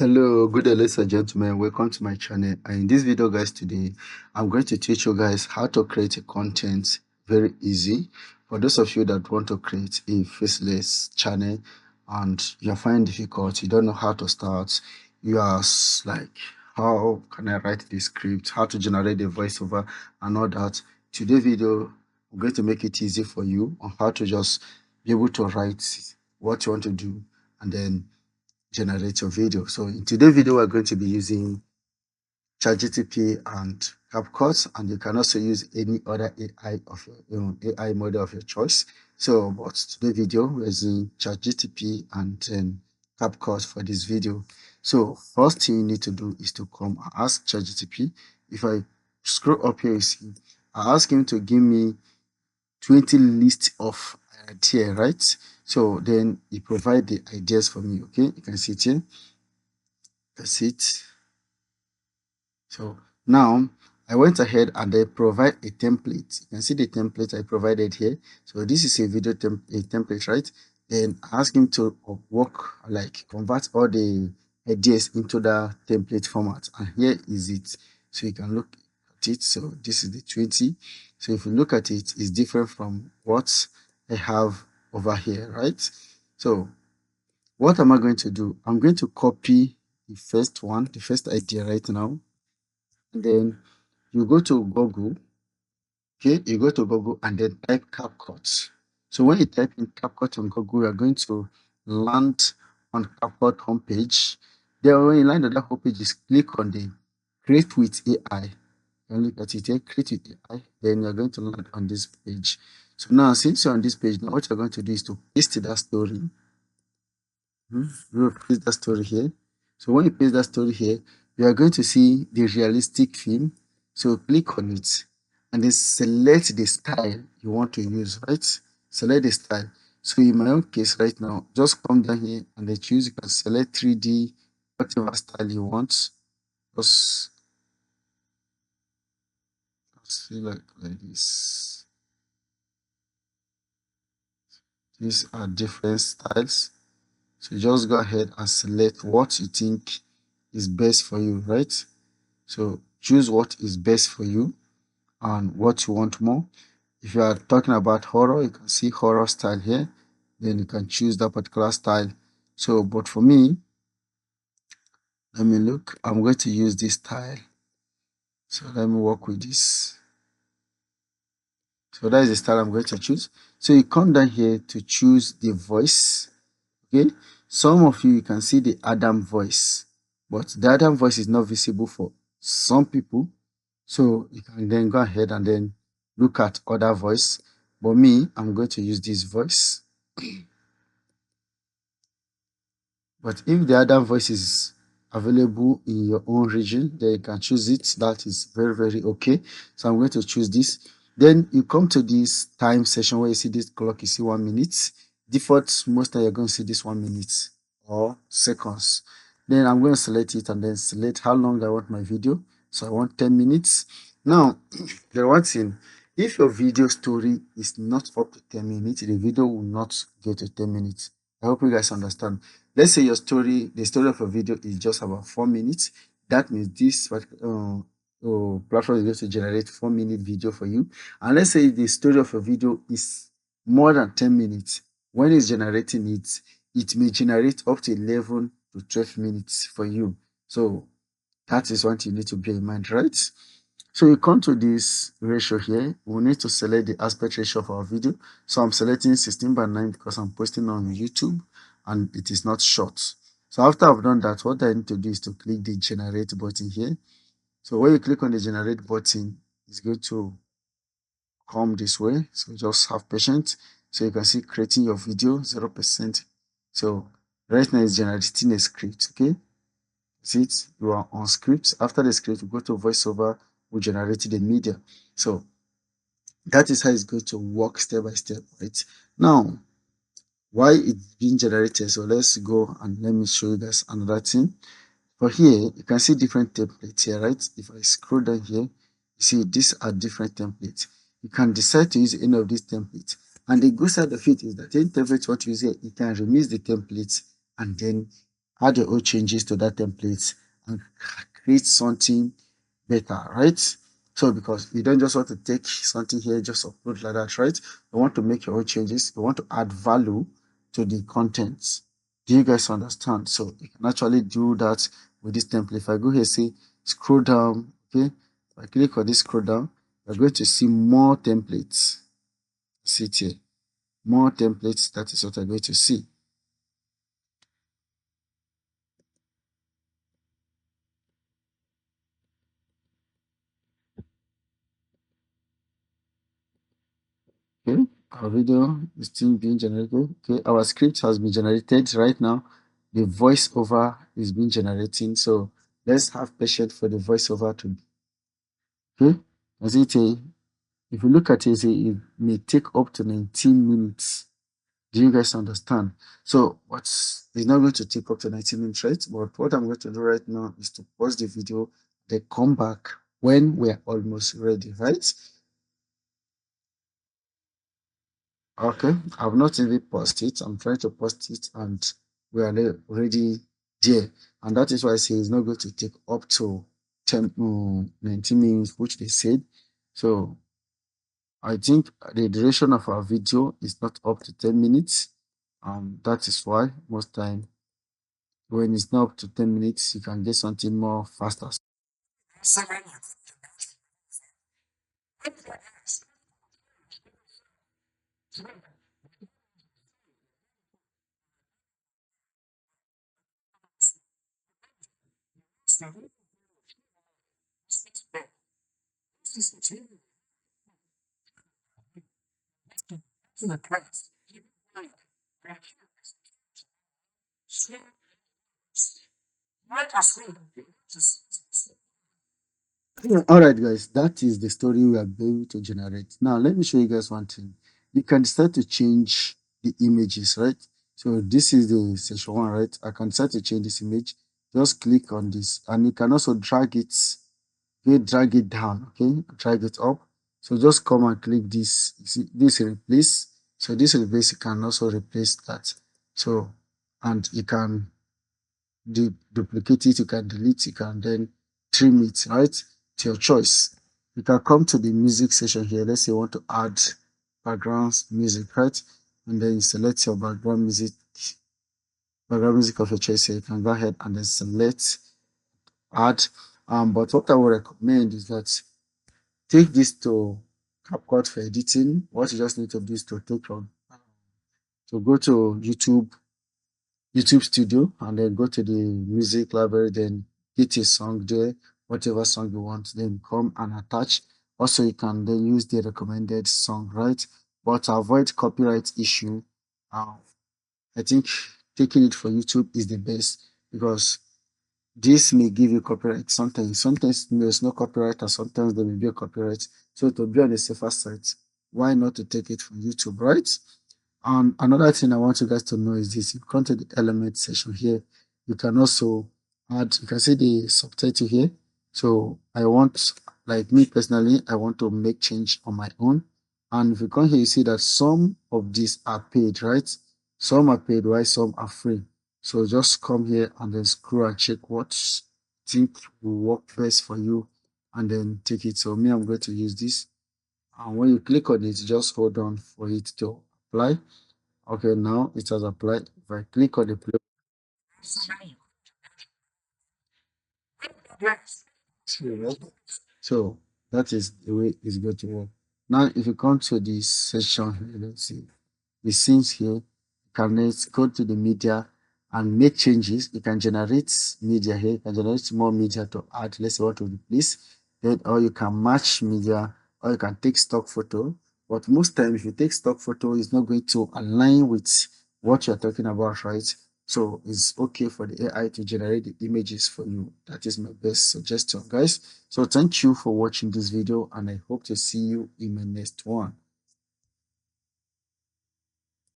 Hello, good day, ladies and gentlemen. Welcome to my channel. And in this video, guys, today I'm going to teach you guys how to create a content very easy. For those of you that want to create a faceless channel and you're finding difficult, you don't know how to start, you are like, how can I write the script, how to generate the voiceover and all that. Today's video, I'm going to make it easy for you on how to just be able to write what you want to do and then generate your video. So in today's video, we're going to be using ChatGPT and CapCut, and you can also use any other AI of your own AI model of your choice. So, but today's video, we're using ChatGPT and CapCut for this video. So, first thing you need to do is to come and ask ChatGPT. If I scroll up here, you see, I ask him to give me 20 list of idea, right? So then he provide the ideas for me. Okay, you can see it here. That's it. So now I went ahead and I provide a template. You can see the template I provided here. So this is a video template, right? Then ask him to work, like convert all the ideas into the template format. And here is it. So you can look at it. So this is the 20. So if you look at it, it's different from what I have over here, right? So what am I going to do? I'm going to copy the first one, the first idea right now. And then you go to Google, okay? You go to Google and then type CapCut. So when you type in CapCut on Google, you're going to land on CapCut homepage. Then when you land on that homepage, just click on the Create with AI. And look at it here, Create with AI. Then you're going to land on this page. So now, since you're on this page, now what you're going to do is to paste that story. You will paste that story here. So when you paste that story here, you are going to see the realistic theme. So click on it and then select the style you want to use, right? Select the style. So in my own case right now, just come down here and then choose. You can select 3D, whatever style you want. Just see like this. These are different styles. So just go ahead and select what you think is best for you, right? So choose what is best for you and what you want more. If you are talking about horror, you can see horror style here. Then you can choose that particular style. So, but for me, let me look. I'm going to use this style. So let me work with this. So that is the style I'm going to choose. So you come down here to choose the voice. Okay. Some of you can see the Adam voice, but the Adam voice is not visible for some people. So you can then go ahead and then look at other voice. But me, I'm going to use this voice. But if the other voice is available in your own region, then you can choose it. That is very, very okay. So I'm going to choose this. Then you come to this time session where you see this clock, you see 1 minute. Default, most time you're going to see this 1 minute or seconds. Then I'm going to select it and then select how long I want my video. So I want 10 minutes. Now, the one thing, if your video story is not up to 10 minutes, the video will not get to 10 minutes. I hope you guys understand. Let's say your story, the story of a video is just about 4 minutes. That means this platform is going to generate 4-minute video for you. And let's say the story of a video is more than 10 minutes. When it's generating it, it may generate up to 11 to 12 minutes for you. So that is what you need to bear in mind, right? So you come to this ratio here. We need to select the aspect ratio of our video. So I'm selecting 16:9 because I'm posting on YouTube and it is not short. So after I've done that, what I need to do is to click the generate button here. So when you click on the generate button, it's going to come this way. So just have patience. So you can see creating your video 0%. So right now it's generating a script. Okay, see it, you are on script. After the script, you go to voiceover, we generated the media. So that is how it's going to work step by step, right? Now, why it's being generated? So let's go and let me show you guys another thing. For here, you can see different templates here, right? If I scroll down here, you see these are different templates. You can decide to use any of these templates. And the good side of it is that any template what you use here, you can remix the templates and then add your own changes to that template and create something better, right? So because you don't just want to take something here, just upload like that, right? You want to make your own changes. You want to add value to the contents. Do you guys understand? So you can actually do that with this template. If I go here, say scroll down, okay? If I click on this scroll down, you're going to see more templates. See it here, more templates. That is what I'm going to see. Okay, our video is still being generated. Okay, our script has been generated right now. The voiceover is being generating. So let's have patience for the voiceover to be. Okay, as it if you look at it, it may take up to 19 minutes. Do you guys understand? So what's it's not going to take up to 19 minutes, right? But what I'm going to do right now is to pause the video, then come back when we're almost ready, right? Okay, I've not even paused it. I'm trying to post it and we are already there. And that is why I say it's not going to take up to 19 minutes, which they said. So I think the duration of our video is not up to 10 minutes. That is why most time when it's not up to 10 minutes, you can get something more faster. All right, guys, that is the story we are going to generate. Now, let me show you guys one thing. You can start to change the images, right? So this is the section one, right? I can start to change this image. Just click on this, and you can also drag it. Okay, drag it down. Okay, drag it up. So just come and click this. You see, this replace. So this replace, you can also replace that. So, and you can duplicate it, you can delete, you can then trim it, right? To your choice. You can come to the music section here. Let's say you want to add background music, right? And then you select your background music of your choice here. You can go ahead and then select add. But what I would recommend is that take this to CapCut for editing. What you just need to do is to take on to go to YouTube Studio and then go to the music library, then get a song there, whatever song you want, then come and attach. Also, you can then use the recommended song, right? But to avoid copyright issue, uh, I think taking it for YouTube is the best because this may give you copyright sometimes there's no copyright and sometimes there may be a copyright. So to be on the safer side, why not to take it from YouTube, right? Another thing I want you guys to know is this: you come to the element section here, you can also add, you can see the subtitle here. So I want, like me personally, I want to make change on my own. And if you come here, you see that some of these are paid, right? Some are paid, while some are free. So just come here and then scroll and check what you think will work best for you and then take it. So me, I'm going to use this. And when you click on it, just hold on for it to apply. Okay, now it has applied. If I click on the play, so that is the way it's going to work. Now, if you come to this section here, let's see the scenes here, you can let's go to the media and make changes. You can generate media here, you can generate more media to add. Let's say what to replace, then or you can match media, or you can take stock photo. But most times, if you take stock photo, it's not going to align with what you're talking about, right? So it's okay for the AI to generate the images for you. That is my best suggestion, guys. So thank you for watching this video, and I hope to see you in my next one.